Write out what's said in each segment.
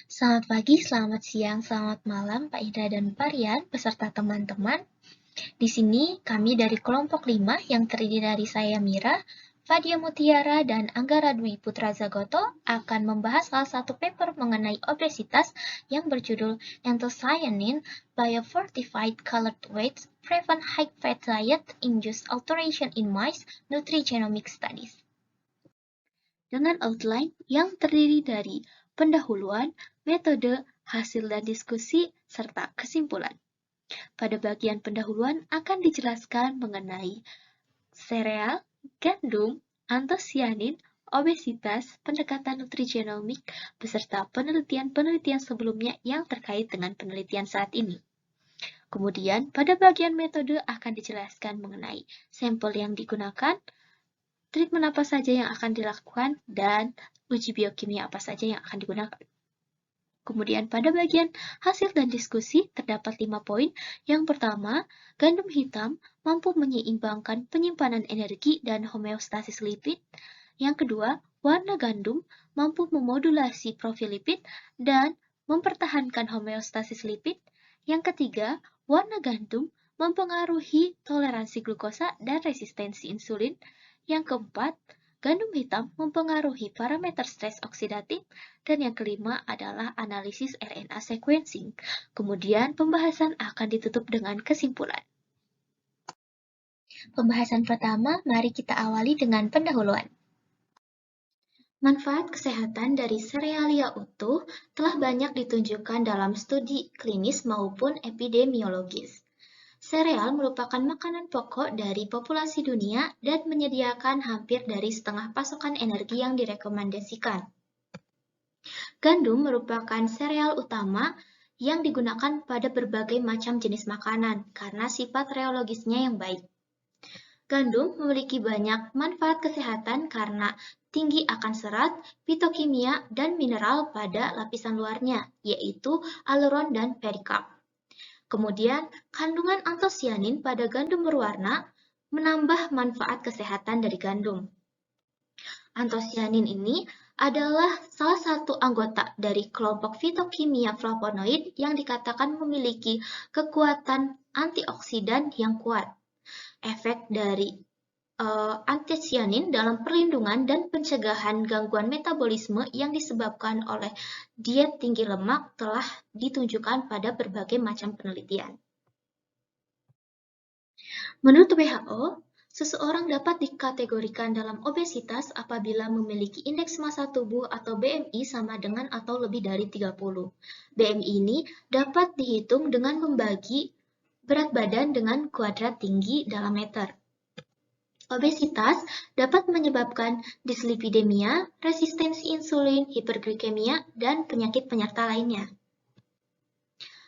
Selamat pagi, selamat siang, selamat malam Pak Indra dan Pak Rian, beserta teman-teman. Di sini kami dari kelompok 5 yang terdiri dari saya Mira, Fadia Mutiara, dan Anggara Dwi Putra Zagoto akan membahas salah satu paper mengenai obesitas yang berjudul Anthocyanin Biofortified Colored Weights Prevent High Fat Diet Induce Alteration in Mice Nutrigenomic Studies. Dengan outline yang terdiri dari pendahuluan, metode, hasil dan diskusi, serta kesimpulan. Pada bagian pendahuluan akan dijelaskan mengenai sereal, gandum, anthocyanin, obesitas, pendekatan nutrigenomik, beserta penelitian-penelitian sebelumnya yang terkait dengan penelitian saat ini. Kemudian, pada bagian metode akan dijelaskan mengenai sampel yang digunakan, treatment apa saja yang akan dilakukan, dan uji biokimia apa saja yang akan digunakan. Kemudian pada bagian hasil dan diskusi terdapat 5 poin. Yang pertama, gandum hitam mampu menyeimbangkan penyimpanan energi dan homeostasis lipid. Yang kedua, warna gandum mampu memodulasi profil lipid dan mempertahankan homeostasis lipid. Yang ketiga, warna gandum mempengaruhi toleransi glukosa dan resistensi insulin. Yang keempat, gandum hitam mempengaruhi parameter stres oksidatif, dan yang kelima adalah analisis RNA sequencing. Kemudian pembahasan akan ditutup dengan kesimpulan. Pembahasan pertama, mari kita awali dengan pendahuluan. Manfaat kesehatan dari serealia utuh telah banyak ditunjukkan dalam studi klinis maupun epidemiologis. Sereal merupakan makanan pokok dari populasi dunia dan menyediakan hampir dari setengah pasokan energi yang direkomendasikan. Gandum merupakan sereal utama yang digunakan pada berbagai macam jenis makanan karena sifat reologisnya yang baik. Gandum memiliki banyak manfaat kesehatan karena tinggi akan serat, fitokimia, dan mineral pada lapisan luarnya, yaitu aleron dan perikarp. Kemudian, kandungan anthocyanin pada gandum berwarna menambah manfaat kesehatan dari gandum. Anthocyanin ini adalah salah satu anggota dari kelompok fitokimia flavonoid yang dikatakan memiliki kekuatan antioksidan yang kuat. Efek dari anthocyanin dalam perlindungan dan pencegahan gangguan metabolisme yang disebabkan oleh diet tinggi lemak telah ditunjukkan pada berbagai macam penelitian. Menurut WHO, seseorang dapat dikategorikan dalam obesitas apabila memiliki indeks massa tubuh atau BMI sama dengan atau lebih dari 30. BMI ini dapat dihitung dengan membagi berat badan dengan kuadrat tinggi dalam meter. Obesitas dapat menyebabkan dislipidemia, resistensi insulin, hiperglikemia, dan penyakit penyerta lainnya.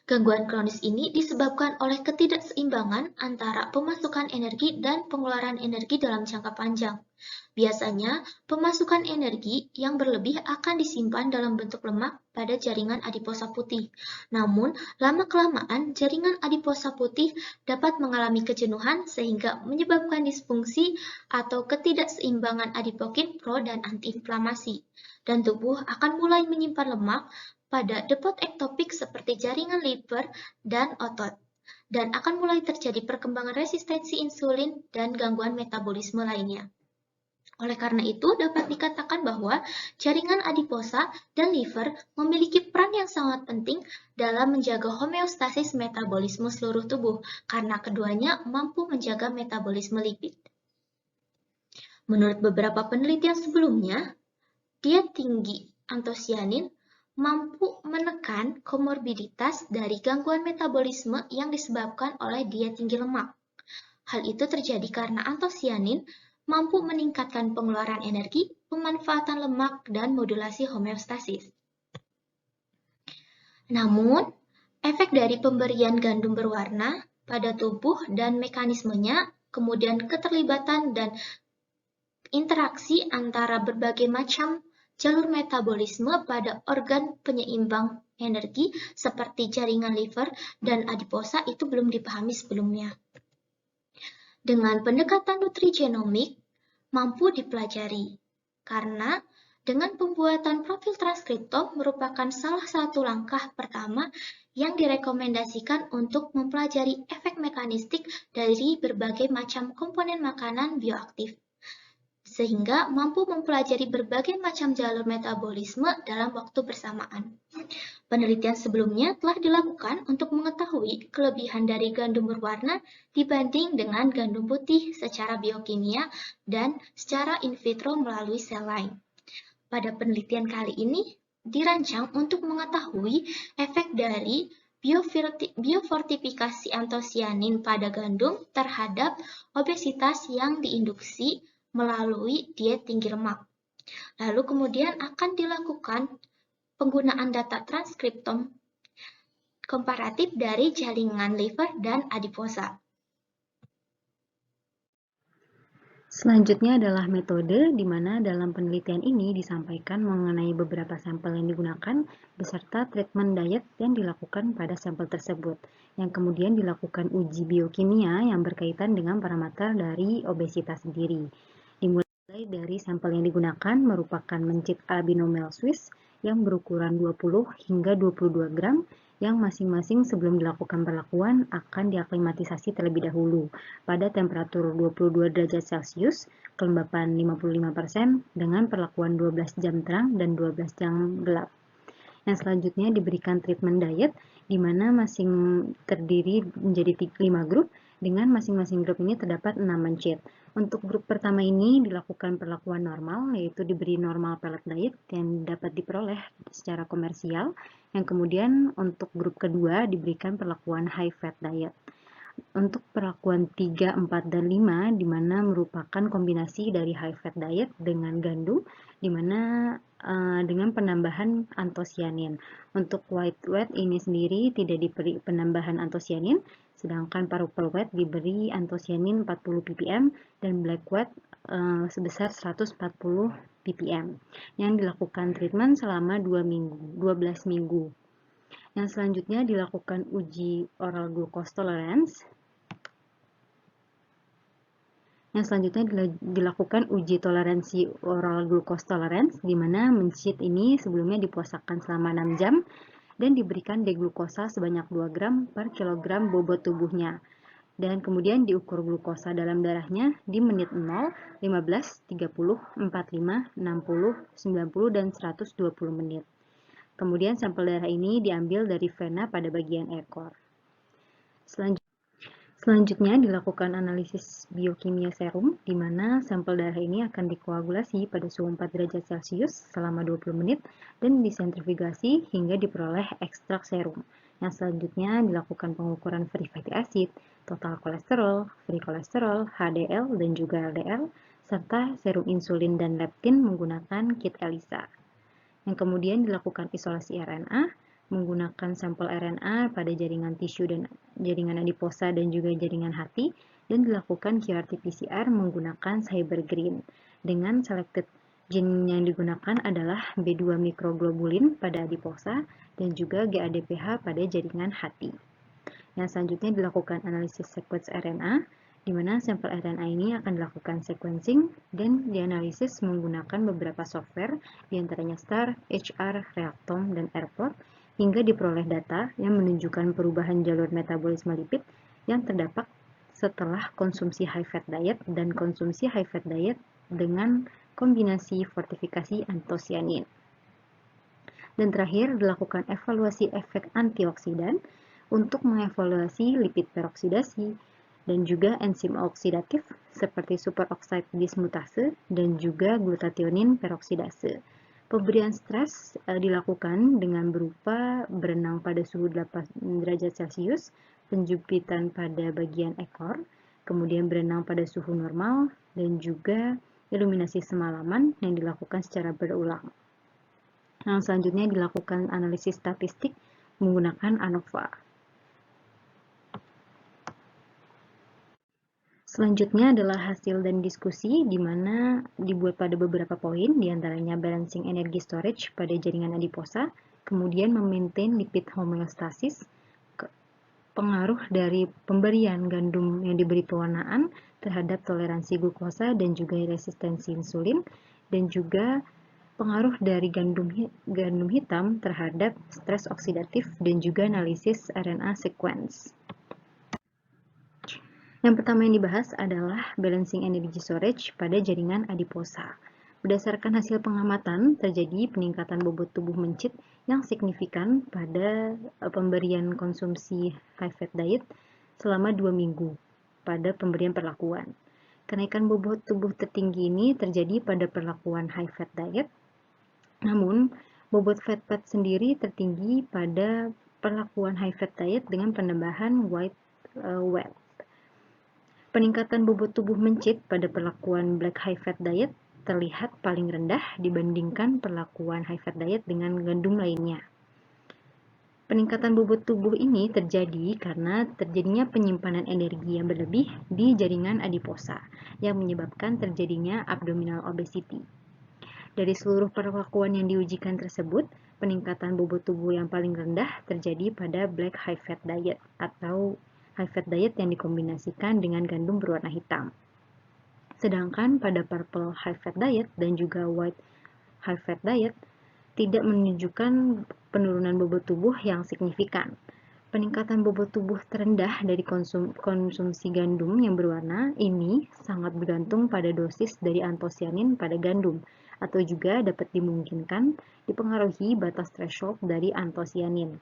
Gangguan kronis ini disebabkan oleh ketidakseimbangan antara pemasukan energi dan pengeluaran energi dalam jangka panjang. Biasanya, pemasukan energi yang berlebih akan disimpan dalam bentuk lemak pada jaringan adiposa putih. Namun, lama-kelamaan jaringan adiposa putih dapat mengalami kejenuhan sehingga menyebabkan disfungsi atau ketidakseimbangan adipokin pro dan antiinflamasi. Dan tubuh akan mulai menyimpan lemak pada depot ektopik seperti jaringan liver dan otot, dan akan mulai terjadi perkembangan resistensi insulin dan gangguan metabolisme lainnya. Oleh karena itu, dapat dikatakan bahwa jaringan adiposa dan liver memiliki peran yang sangat penting dalam menjaga homeostasis metabolisme seluruh tubuh, karena keduanya mampu menjaga metabolisme lipid. Menurut beberapa penelitian sebelumnya, diet tinggi anthocyanin mampu menekan komorbiditas dari gangguan metabolisme yang disebabkan oleh diet tinggi lemak. Hal itu terjadi karena anthocyanin mampu meningkatkan pengeluaran energi, pemanfaatan lemak, dan modulasi homeostasis. Namun, efek dari pemberian gandum berwarna pada tubuh dan mekanismenya, kemudian keterlibatan dan interaksi antara berbagai macam jalur metabolisme pada organ penyeimbang energi seperti jaringan liver dan adiposa itu belum dipahami sebelumnya. Dengan pendekatan nutrigenomik mampu dipelajari karena Dengan pembuatan profil transkriptom merupakan salah satu langkah pertama yang direkomendasikan untuk mempelajari efek mekanistik dari berbagai macam komponen makanan bioaktif, sehingga mampu mempelajari berbagai macam jalur metabolisme dalam waktu bersamaan. Penelitian sebelumnya telah dilakukan untuk mengetahui kelebihan dari gandum berwarna dibanding dengan gandum putih secara biokimia dan secara in vitro melalui sel lain. Pada penelitian kali ini dirancang untuk mengetahui efek dari biofortifikasi antosianin pada gandum terhadap obesitas yang diinduksi melalui diet tinggi lemak. Lalu kemudian akan dilakukan penggunaan data transkriptom komparatif dari jaringan liver dan adiposa. Selanjutnya adalah metode di mana dalam penelitian ini disampaikan mengenai beberapa sampel yang digunakan beserta treatment diet yang dilakukan pada sampel tersebut, yang kemudian dilakukan uji biokimia yang berkaitan dengan parameter dari obesitas sendiri. Dimulai dari sampel yang digunakan merupakan mencit albuminol Swiss yang berukuran 20 hingga 22 gram yang masing-masing sebelum dilakukan perlakuan akan diaklimatisasi terlebih dahulu pada temperatur 22 derajat Celcius, kelembapan 55% dengan perlakuan 12 jam terang dan 12 jam gelap. Yang selanjutnya diberikan treatment diet di mana masing terdiri menjadi 5 grup dengan masing-masing grup ini terdapat 6 mencit. Untuk grup pertama ini dilakukan perlakuan normal, yaitu diberi normal pellet diet yang dapat diperoleh secara komersial. Yang kemudian untuk grup kedua diberikan perlakuan high fat diet. Untuk perlakuan 3, 4, dan 5 di mana merupakan kombinasi dari high fat diet dengan gandum di mana dengan penambahan antosianin. Untuk white wheat ini sendiri tidak diberi penambahan antosianin, sedangkan purple wheat diberi antosianin 40 ppm dan black wheat sebesar 140 ppm yang dilakukan treatment selama 12 minggu. Yang selanjutnya dilakukan uji oral glucose tolerance. Yang selanjutnya dilakukan uji toleransi oral glucose tolerance, di mana mencit ini sebelumnya dipuasakan selama 6 jam dan diberikan deglukosa sebanyak 2 gram per kilogram bobot tubuhnya. Dan kemudian diukur glukosa dalam darahnya di menit 0, 15, 30, 45, 60, 90, dan 120 menit. Kemudian sampel darah ini diambil dari vena pada bagian ekor. Selanjutnya dilakukan analisis biokimia serum, di mana sampel darah ini akan dikoagulasi pada suhu 4 derajat Celcius selama 20 menit dan disentrifugasi hingga diperoleh ekstrak serum. Yang selanjutnya dilakukan pengukuran free fatty acid, total kolesterol, free kolesterol, HDL, dan juga LDL, serta serum insulin dan leptin menggunakan kit ELISA. Yang kemudian dilakukan isolasi RNA menggunakan sampel RNA pada jaringan tisu dan jaringan adiposa dan juga jaringan hati, dan dilakukan QRT-PCR menggunakan Cybergreen. Dengan selected gene yang digunakan adalah B2 mikroglobulin pada adiposa dan juga GADPH pada jaringan hati. Yang selanjutnya dilakukan analisis sequence RNA, di mana sampel RNA ini akan dilakukan sequencing dan dianalisis menggunakan beberapa software, diantaranya STAR, HR, Reactome, dan Airport, hingga diperoleh data yang menunjukkan perubahan jalur metabolisme lipid yang terdapat setelah konsumsi high fat diet dan konsumsi high fat diet dengan kombinasi fortifikasi antosianin. Dan terakhir dilakukan evaluasi efek antioksidan untuk mengevaluasi lipid peroksidasi dan juga enzim oksidatif seperti superoxide dismutase dan juga glutathione peroksidase. Pemberian stres dilakukan dengan berupa berenang pada suhu 8 derajat Celcius, penjempitan pada bagian ekor, kemudian berenang pada suhu normal, dan juga iluminasi semalaman yang dilakukan secara berulang. Yang selanjutnya dilakukan analisis statistik menggunakan ANOVA. Selanjutnya adalah hasil dan diskusi di mana dibuat pada beberapa poin, diantaranya balancing energy storage pada jaringan adiposa, kemudian memaintain lipid homeostasis, pengaruh dari pemberian gandum yang diberi pewarnaan terhadap toleransi glukosa dan juga resistensi insulin, dan juga pengaruh dari gandum hitam terhadap stres oksidatif, dan juga analisis RNA sequence. Yang pertama yang dibahas adalah balancing energy storage pada jaringan adiposa. Berdasarkan hasil pengamatan, terjadi peningkatan bobot tubuh mencit yang signifikan pada pemberian konsumsi high fat diet selama 2 minggu pada pemberian perlakuan. Kenaikan bobot tubuh tertinggi ini terjadi pada perlakuan high fat diet, namun bobot fat sendiri tertinggi pada perlakuan high fat diet dengan penambahan white wet. Peningkatan bobot tubuh mencit pada perlakuan black high fat diet terlihat paling rendah dibandingkan perlakuan high fat diet dengan gandum lainnya. Peningkatan bobot tubuh ini terjadi karena terjadinya penyimpanan energi yang berlebih di jaringan adiposa yang menyebabkan terjadinya abdominal obesity. Dari seluruh perlakuan yang diujikan tersebut, peningkatan bobot tubuh yang paling rendah terjadi pada black high fat diet atau high fat diet yang dikombinasikan dengan gandum berwarna hitam. Sedangkan pada purple high fat diet dan juga white high fat diet tidak menunjukkan penurunan bobot tubuh yang signifikan. Peningkatan bobot tubuh terendah dari konsumsi gandum yang berwarna ini sangat bergantung pada dosis dari antosianin pada gandum, atau juga dapat dimungkinkan dipengaruhi batas threshold dari antosianin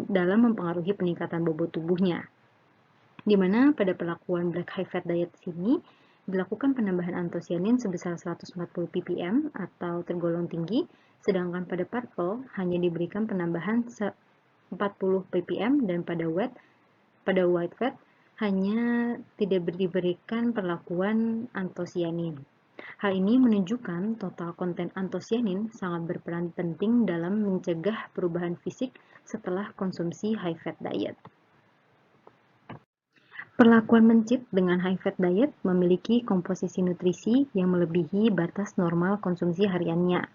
dalam mempengaruhi peningkatan bobot tubuhnya. Di mana pada perlakuan black high fat diet sini dilakukan penambahan antosianin sebesar 140 ppm atau tergolong tinggi, sedangkan pada purple hanya diberikan penambahan 40 ppm dan pada white fat hanya tidak diberikan perlakuan antosianin. Hal ini menunjukkan total konten antosianin sangat berperan penting dalam mencegah perubahan fisik setelah konsumsi high fat diet. Perlakuan mencit dengan high fat diet memiliki komposisi nutrisi yang melebihi batas normal konsumsi hariannya,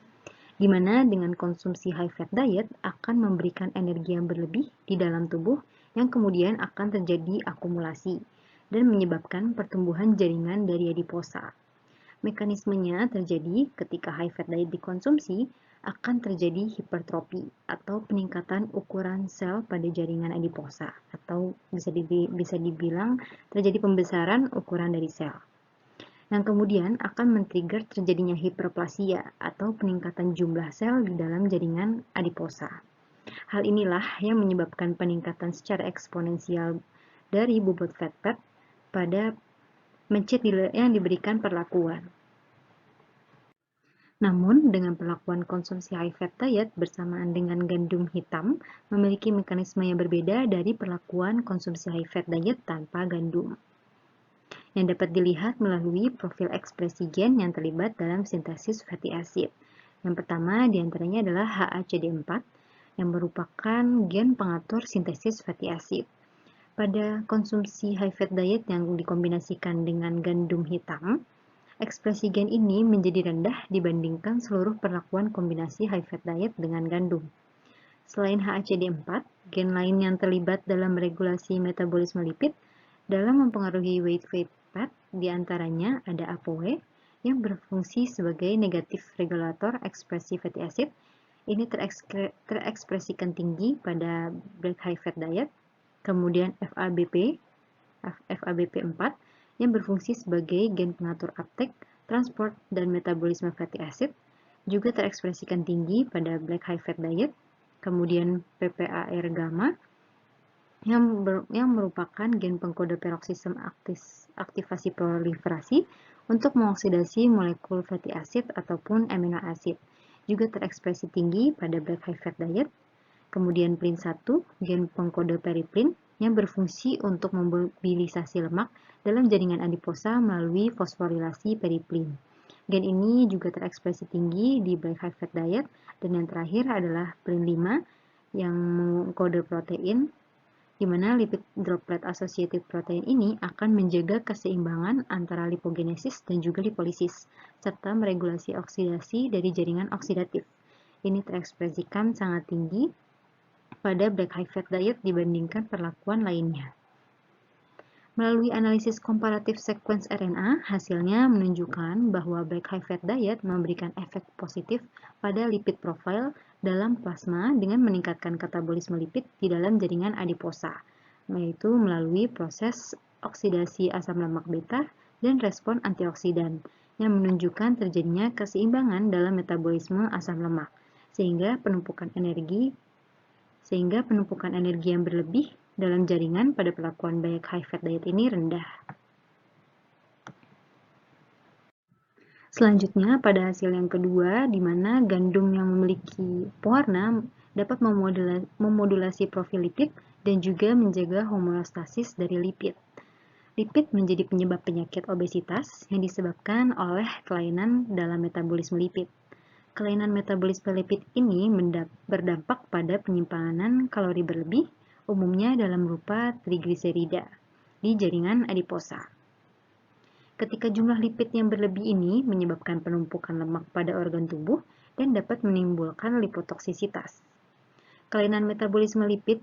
di mana dengan konsumsi high fat diet akan memberikan energi yang berlebih di dalam tubuh yang kemudian akan terjadi akumulasi dan menyebabkan pertumbuhan jaringan dari adiposa. Mekanismenya terjadi ketika high fat diet dikonsumsi akan terjadi hipertrofi atau peningkatan ukuran sel pada jaringan adiposa, atau bisa dibilang terjadi pembesaran ukuran dari sel. Yang kemudian akan men-trigger terjadinya hiperplasia atau peningkatan jumlah sel di dalam jaringan adiposa. Hal inilah yang menyebabkan peningkatan secara eksponensial dari bobot fat pada mencit yang diberikan perlakuan. Namun, dengan perlakuan konsumsi high fat diet bersamaan dengan gandum hitam memiliki mekanisme yang berbeda dari perlakuan konsumsi high fat diet tanpa gandum, yang dapat dilihat melalui profil ekspresi gen yang terlibat dalam sintesis fatty acid. Yang pertama diantaranya adalah HACD4 yang merupakan gen pengatur sintesis fatty acid. Pada konsumsi high fat diet yang dikombinasikan dengan gandum hitam, ekspresi gen ini menjadi rendah dibandingkan seluruh perlakuan kombinasi high fat diet dengan gandum. Selain HACD4, gen lain yang terlibat dalam regulasi metabolisme lipid dalam mempengaruhi weight fat diantaranya ada ApoE yang berfungsi sebagai negatif regulator ekspresi fatty acid. Ini terekspresikan tinggi pada black high fat diet. Kemudian FABP4 yang berfungsi sebagai gen pengatur uptake, transport, dan metabolisme fatty acid juga terekspresikan tinggi pada black high fat diet. Kemudian PPAR gamma yang merupakan gen pengkode peroksisme aktivasi proliferasi untuk mengoksidasi molekul fatty acid ataupun amino acid, juga terekspresi tinggi pada black high fat diet. Kemudian PLIN1, gen pengkode periplin yang berfungsi untuk memobilisasi lemak dalam jaringan adiposa melalui fosforilasi periplin. Gen ini juga terekspresi tinggi di black high fat diet. Dan yang terakhir adalah PLIN5 yang mengkode protein, di mana lipid droplet associated protein ini akan menjaga keseimbangan antara lipogenesis dan juga lipolisis, serta meregulasi oksidasi dari jaringan oksidatif. Ini terekspresikan sangat tinggi pada black high fat diet dibandingkan perlakuan lainnya. Melalui analisis komparatif sequence RNA, hasilnya menunjukkan bahwa black high fat diet memberikan efek positif pada lipid profile dalam plasma dengan meningkatkan katabolisme lipid di dalam jaringan adiposa, yaitu melalui proses oksidasi asam lemak beta dan respon antioksidan yang menunjukkan terjadinya keseimbangan dalam metabolisme asam lemak, sehingga penumpukan energi yang berlebih dalam jaringan pada pelakuan black high fat diet ini rendah. Selanjutnya, pada hasil yang kedua, di mana gandum yang memiliki pewarna dapat memodulasi profil lipid dan juga menjaga homeostasis dari lipid. Lipid menjadi penyebab penyakit obesitas yang disebabkan oleh kelainan dalam metabolisme lipid. Kelainan metabolisme lipid ini berdampak pada penyimpanan kalori berlebih, umumnya dalam rupa trigliserida, di jaringan adiposa. Ketika jumlah lipid yang berlebih ini menyebabkan penumpukan lemak pada organ tubuh dan dapat menimbulkan lipotoksisitas. Kelainan metabolisme lipid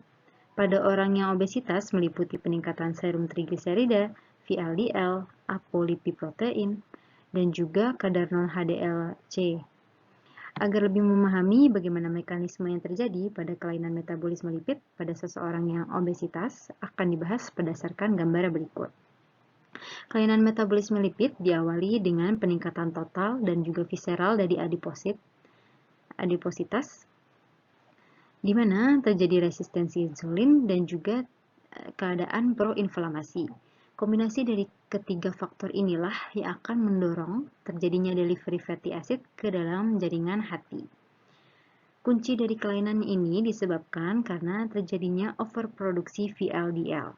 pada orang yang obesitas meliputi peningkatan serum trigliserida, VLDL, apolipoprotein, dan juga kadar non-HDL-C. Agar lebih memahami bagaimana mekanisme yang terjadi pada kelainan metabolisme lipid pada seseorang yang obesitas, akan dibahas berdasarkan gambar berikut. Kelainan metabolisme lipid diawali dengan peningkatan total dan juga visceral dari adipositas, di mana terjadi resistensi insulin dan juga keadaan proinflamasi. Kombinasi dari ketiga faktor inilah yang akan mendorong terjadinya delivery fatty acid ke dalam jaringan hati. Kunci dari kelainan ini disebabkan karena terjadinya overproduksi VLDL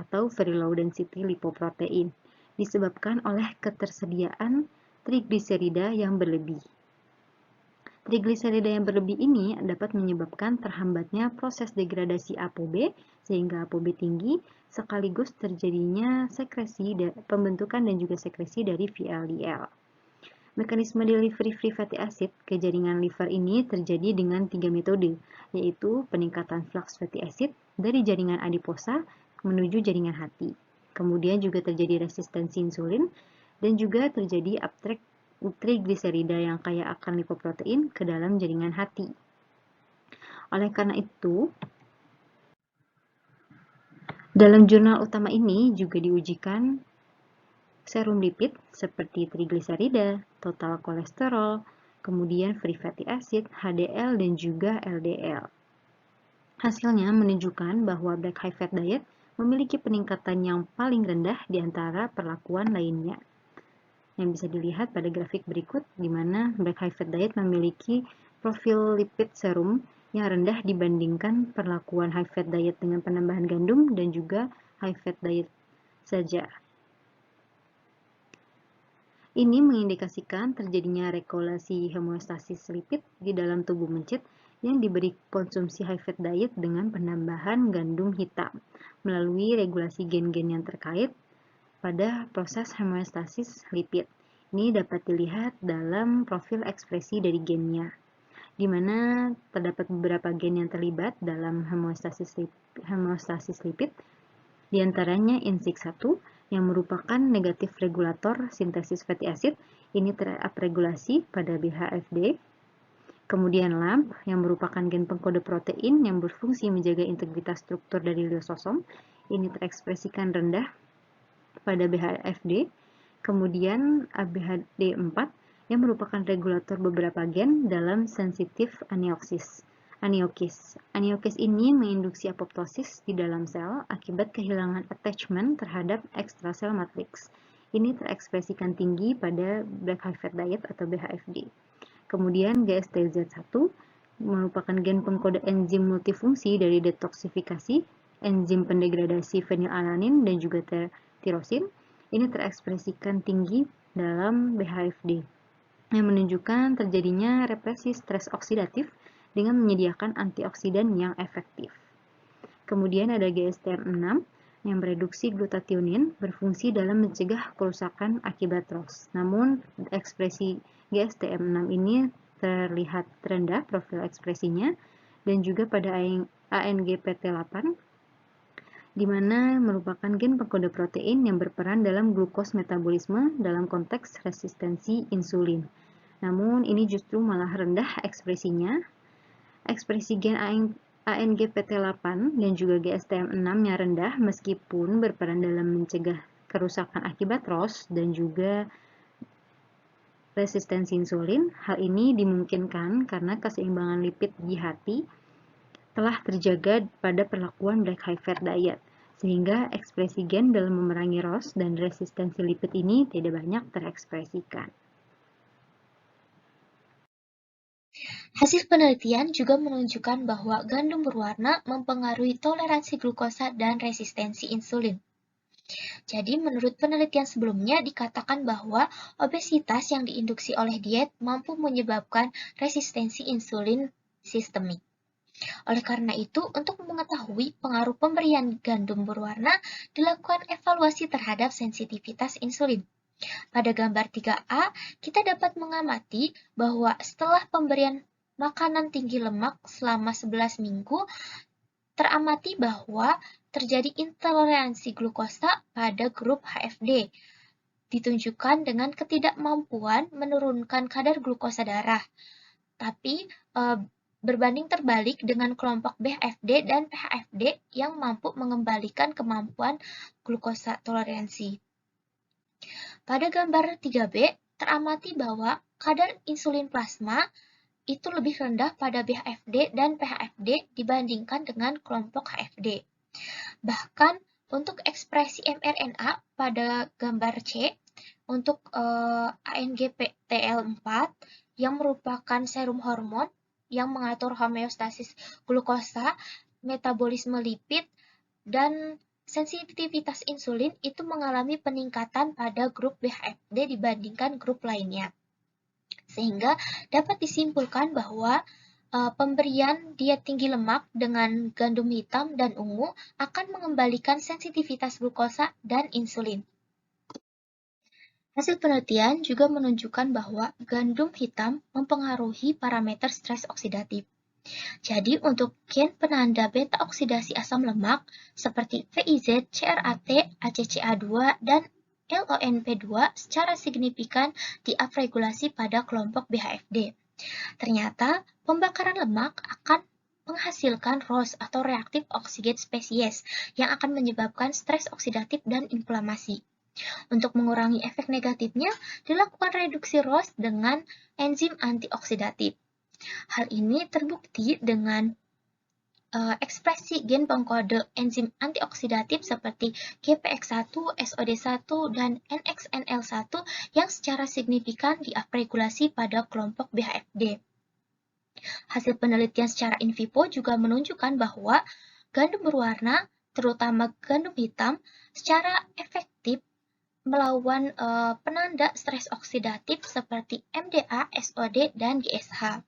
atau very low density lipoprotein disebabkan oleh ketersediaan trigliserida yang berlebih. Trigliserida yang berlebih ini dapat menyebabkan terhambatnya proses degradasi ApoB sehingga ApoB tinggi sekaligus terjadinya pembentukan dan juga sekresi dari VLDL. Mekanisme delivery free fatty acid ke jaringan liver ini terjadi dengan 3 metode, yaitu peningkatan flux fatty acid dari jaringan adiposa menuju jaringan hati. Kemudian juga terjadi resistensi insulin dan juga terjadi uptake trigliserida yang kaya akan lipoprotein ke dalam jaringan hati. Oleh karena itu, dalam jurnal utama ini juga diujikan serum lipid seperti trigliserida, total kolesterol, kemudian free fatty acid, HDL, dan juga LDL. Hasilnya menunjukkan bahwa black high fat diet memiliki peningkatan yang paling rendah di antara perlakuan lainnya. Yang bisa dilihat pada grafik berikut, di mana black high fat diet memiliki profil lipid serum yang rendah dibandingkan perlakuan high fat diet dengan penambahan gandum dan juga high fat diet saja. Ini mengindikasikan terjadinya regulasi homeostasis lipid di dalam tubuh mencit yang diberi konsumsi high fat diet dengan penambahan gandum hitam melalui regulasi gen-gen yang terkait pada proses homeostasis lipid. Ini dapat dilihat dalam profil ekspresi dari gennya, di mana terdapat beberapa gen yang terlibat dalam homeostasis lipid, di antaranya INSIK1 yang merupakan negatif regulator sintesis fatty acid, ini terupregulasi pada BHFD. Kemudian LAMP yang merupakan gen pengkode protein yang berfungsi menjaga integritas struktur dari lyososom, ini terekspresikan rendah pada BHFD. Kemudian ABHD4 yang merupakan regulator beberapa gen dalam sensitif aniokis. Aniokis ini menginduksi apoptosis di dalam sel akibat kehilangan attachment terhadap ekstrasel matriks. Ini terekspresikan tinggi pada black high fat diet atau BHFD. Kemudian GSTZ1 merupakan gen pengkode enzim multifungsi dari detoksifikasi, enzim pendegradasi fenilalanin dan juga tirosin. Ini terekspresikan tinggi dalam BHFD yang menunjukkan terjadinya represi stres oksidatif dengan menyediakan antioksidan yang efektif. Kemudian ada GSTM6 yang mereduksi glutathione berfungsi dalam mencegah kerusakan akibat ROS. Namun, ekspresi GSTM6 ini terlihat rendah profil ekspresinya dan juga pada ANGPT8 di mana merupakan gen pengkode protein yang berperan dalam glukos metabolisme dalam konteks resistensi insulin. Namun, ini justru malah rendah ekspresinya. Ekspresi gen ANGPT8 dan juga GSTM6 yang rendah meskipun berperan dalam mencegah kerusakan akibat ROS dan juga resistensi insulin. Hal ini dimungkinkan karena keseimbangan lipid di hati telah terjaga pada perlakuan black high fat diet, sehingga ekspresi gen dalam memerangi ROS dan resistensi lipid ini tidak banyak terekspresikan. Hasil penelitian juga menunjukkan bahwa gandum berwarna mempengaruhi toleransi glukosa dan resistensi insulin. Jadi, menurut penelitian sebelumnya dikatakan bahwa obesitas yang diinduksi oleh diet mampu menyebabkan resistensi insulin sistemik. Oleh karena itu, untuk mengetahui pengaruh pemberian gandum berwarna, dilakukan evaluasi terhadap sensitivitas insulin. Pada gambar 3A, kita dapat mengamati bahwa setelah pemberian makanan tinggi lemak selama 11 minggu, teramati bahwa terjadi intoleransi glukosa pada grup HFD, ditunjukkan dengan ketidakmampuan menurunkan kadar glukosa darah. Tapi berbanding terbalik dengan kelompok BFD dan PHFD yang mampu mengembalikan kemampuan glukosa toleransi. Pada gambar 3B, teramati bahwa kadar insulin plasma itu lebih rendah pada BHFD dan PHFD dibandingkan dengan kelompok HFD. Bahkan untuk ekspresi mRNA pada gambar C, untuk ANGPTL4 yang merupakan serum hormon yang mengatur homeostasis glukosa, metabolisme lipid, dan sensitivitas insulin itu mengalami peningkatan pada grup BHFD dibandingkan grup lainnya. Sehingga dapat disimpulkan bahwa pemberian diet tinggi lemak dengan gandum hitam dan ungu akan mengembalikan sensitivitas glukosa dan insulin. Hasil penelitian juga menunjukkan bahwa gandum hitam mempengaruhi parameter stres oksidatif. Jadi, untuk gen penanda beta oksidasi asam lemak seperti VIZ, CRAT, ACCA2, dan LONP2 secara signifikan diupregulasi pada kelompok BHFD. Ternyata, pembakaran lemak akan menghasilkan ROS atau reaktif oxidase spesies yang akan menyebabkan stres oksidatif dan inflamasi. Untuk mengurangi efek negatifnya, dilakukan reduksi ROS dengan enzim antioksidatif. Hal ini terbukti dengan ekspresi gen pengkode enzim antioksidatif seperti GPX1, SOD1, dan NXNL1 yang secara signifikan diupregulasi pada kelompok BHFD. Hasil penelitian secara in vivo juga menunjukkan bahwa gandum berwarna, terutama gandum hitam, secara efektif melawan penanda stres oksidatif seperti MDA, SOD, dan GSH.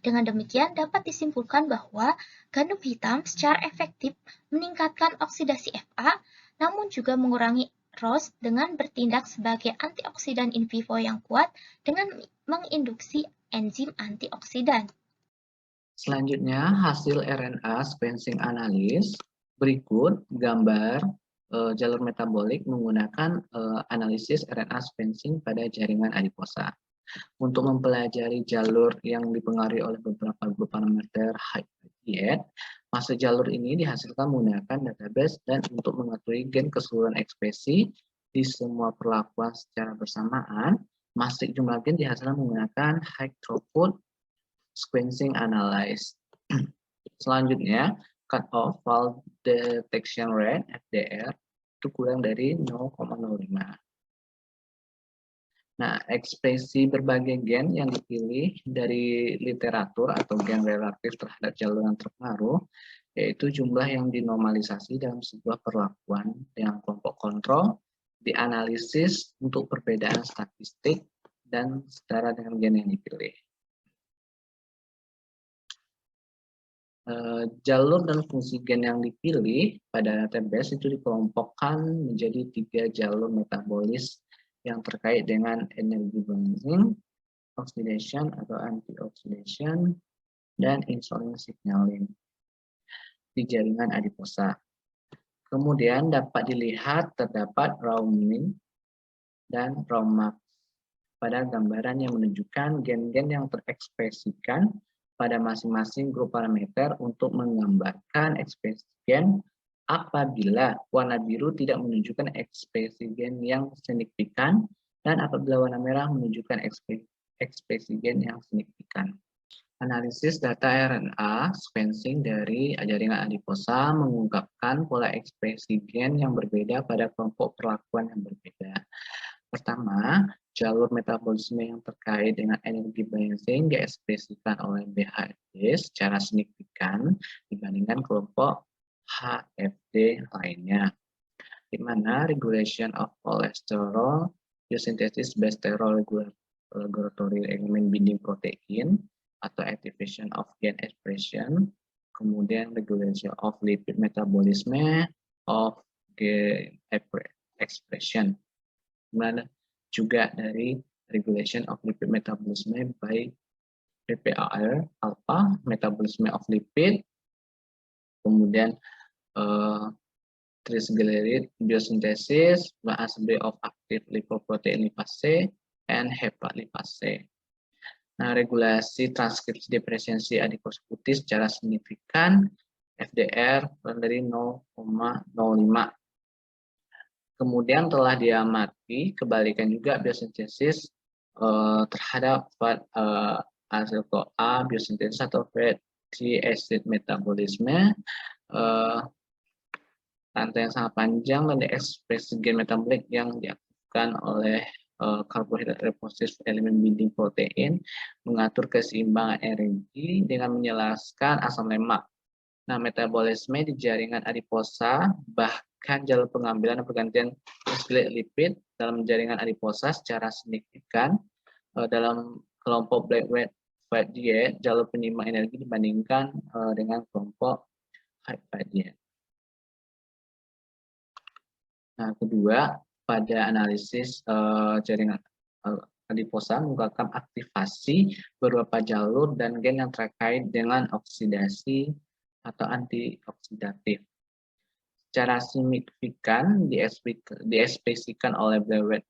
Dengan demikian, dapat disimpulkan bahwa gandum hitam secara efektif meningkatkan oksidasi Fa, namun juga mengurangi ROS dengan bertindak sebagai antioksidan in vivo yang kuat dengan menginduksi enzim antioksidan. Selanjutnya, hasil RNA sequencing analis. Berikut gambar jalur metabolik menggunakan analisis RNA sequencing pada jaringan adiposa. Untuk mempelajari jalur yang dipengaruhi oleh beberapa grup parameter high diet, masa jalur ini dihasilkan menggunakan database dan untuk mengetahui gen keseluruhan ekspresi di semua perlakuan secara bersamaan, masih jumlah gen dihasilkan menggunakan high throughput sequencing analysis. Selanjutnya, cut off fault detection rate FDR itu kurang dari 0,05. Nah, ekspresi berbagai gen yang dipilih dari literatur atau gen relatif terhadap jalur yang terpengaruh, yaitu jumlah yang dinormalisasi dalam sebuah perlakuan dengan kelompok kontrol, dianalisis untuk perbedaan statistik, dan setara dengan gen yang dipilih. Jalur dan fungsi gen yang dipilih pada database itu dikelompokkan menjadi 3 jalur metabolis yang terkait dengan energi binding, oxidation atau antioxidation, dan insulin signaling di jaringan adiposa. Kemudian dapat dilihat terdapat raw min dan raw max pada gambaran yang menunjukkan gen-gen yang terekspresikan pada masing-masing grup parameter untuk menggambarkan ekspresi gen apabila warna biru tidak menunjukkan ekspresi gen yang signifikan dan apabila warna merah menunjukkan ekspresi gen yang signifikan. Analisis data RNA sequencing dari jaringan adiposa mengungkapkan pola ekspresi gen yang berbeda pada kelompok perlakuan yang berbeda. Pertama, jalur metabolisme yang terkait dengan energi balancing diekspresikan oleh BHFD secara signifikan dibandingkan kelompok HFD lainnya, di mana regulation of cholesterol, biosynthesis based regulatory element binding protein, atau activation of gen expression, kemudian regulation of lipid metabolisme of gen expression, kemudian juga dari regulation of lipid metabolisme by PPAR alpha, metabolisme of lipid, kemudian triglyceride biosynthesis, assembly of active lipoprotein lipase, and hepat lipase. Nah, regulasi transkripsi depresiasi adipose putih secara signifikan FDR dari 0,05. Kemudian telah diamati kebalikan juga biosintesis terhadap hasil CoA biosintesis atau fatty acid metabolisme, rantai yang sangat panjang dan ekspresi gen metabolik yang diaktifkan oleh karbohidrat repositif elemen binding protein, mengatur keseimbangan energi dengan menjelaskan asam lemak. Nah, metabolisme di jaringan adiposa bahkan jalur pengambilan dan pergantian lipid dalam jaringan adiposa secara signifikan dalam kelompok black fat diet, jalur penyimbang energi dibandingkan dengan kelompok high fat diet. Nah, kedua, pada analisis jaringan adiposa mengungkapkan aktivasi beberapa jalur dan gen yang terkait dengan oksidasi atau antioksidatif. Secara signifikan diekspresikan oleh Black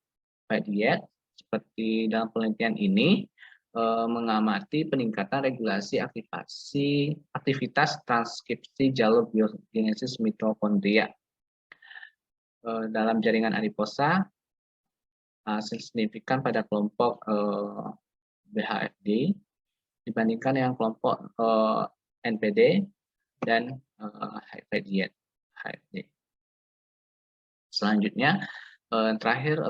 Fat Diet, seperti dalam penelitian ini mengamati peningkatan regulasi aktivitas transkripsi jalur biogenesis mitokondria dalam jaringan adiposa signifikan pada kelompok BHFD dibandingkan dengan kelompok NPD dan HFD. Selanjutnya, terakhir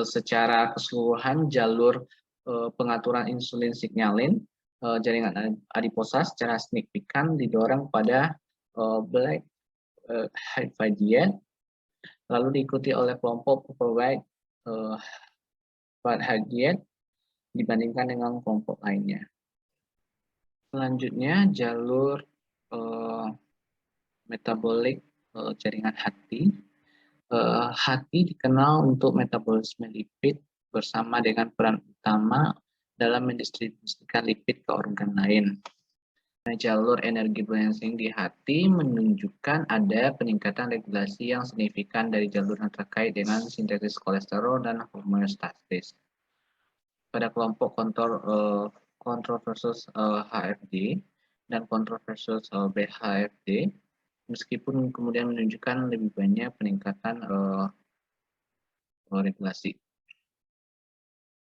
secara keseluruhan jalur pengaturan insulin signalin jaringan adiposa secara signifikan didorong pada black high diet, lalu diikuti oleh kelompok purple fat high diet dibandingkan dengan kelompok lainnya. Selanjutnya jalur metabolik jaringan hati. Hati dikenal untuk metabolisme lipid bersama dengan peran utama dalam mendistribusikan lipid ke organ lain. Nah, jalur energi balancing di hati menunjukkan ada peningkatan regulasi yang signifikan dari jalur yang terkait dengan sintesis kolesterol dan homeostasis. Pada kelompok kontrol versus HFD dan kontrol versus BHFD, meskipun kemudian menunjukkan lebih banyak peningkatan regulasi.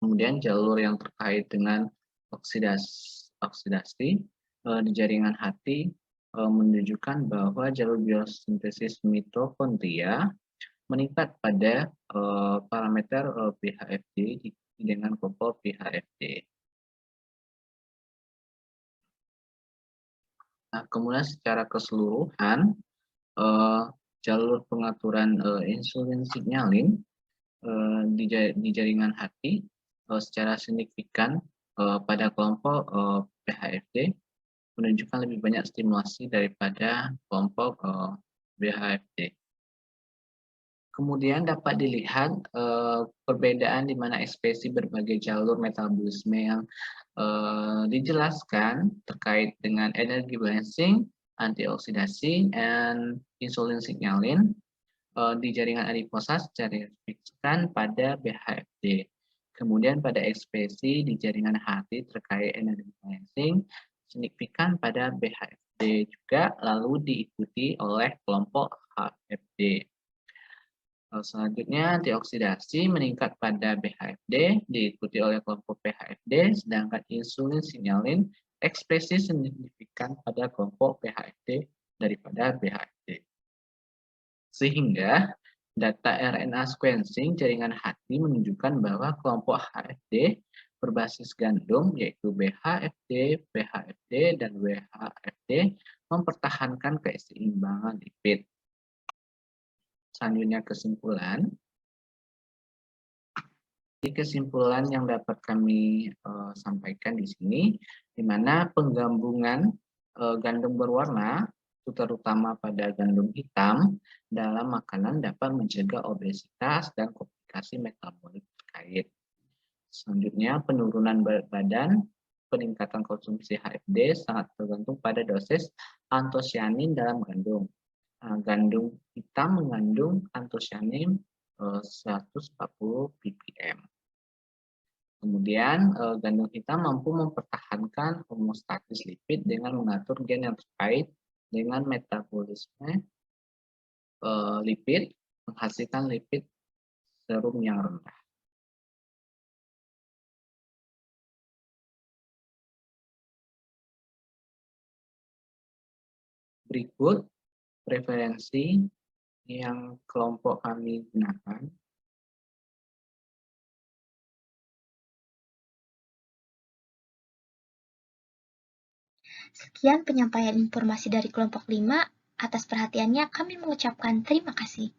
Kemudian jalur yang terkait dengan oksidasi di jaringan hati menunjukkan bahwa jalur biosintesis mitokondria meningkat pada parameter BHFD dengan kelompok BHFD. Nah, kemudian secara keseluruhan jalur pengaturan insulin signalin di jaringan hati secara signifikan pada kelompok BHFD menunjukkan lebih banyak stimulasi daripada kelompok BHFD. Kemudian dapat dilihat perbedaan di mana ekspresi berbagai jalur metabolisme yang dijelaskan terkait dengan energi balancing antioksidasi, and insulin signaling di jaringan adiposa secara signifikan pada BHFD. Kemudian pada ekspresi di jaringan hati terkait energi balancing signifikan pada BHFD juga, lalu diikuti oleh kelompok HFD. Selanjutnya, antioksidasi meningkat pada BHFD, diikuti oleh kelompok PHFD, sedangkan insulin signaling ekspresi signifikan pada kelompok PHFD daripada BHFD. Sehingga data RNA sequencing jaringan hati menunjukkan bahwa kelompok HFD berbasis gandum, yaitu BHFD, PHFD, dan WHFD, mempertahankan keseimbangan lipid. Selanjutnya kesimpulan. Di kesimpulan yang dapat kami sampaikan di sini, di mana penggabungan gandum berwarna, terutama pada gandum hitam, dalam makanan dapat mencegah obesitas dan komplikasi metabolik terkait. Selanjutnya, penurunan berat badan, peningkatan konsumsi HFD sangat tergantung pada dosis antosianin dalam gandum. Gandum hitam mengandung antosianin 140 ppm. Kemudian, gandum hitam mampu mempertahankan homeostatis lipid dengan mengatur gen yang terkait dengan metabolisme lipid, menghasilkan lipid serum yang rendah. Berikut referensi yang kelompok kami gunakan. Sekian penyampaian informasi dari kelompok 5. Atas perhatiannya kami mengucapkan terima kasih.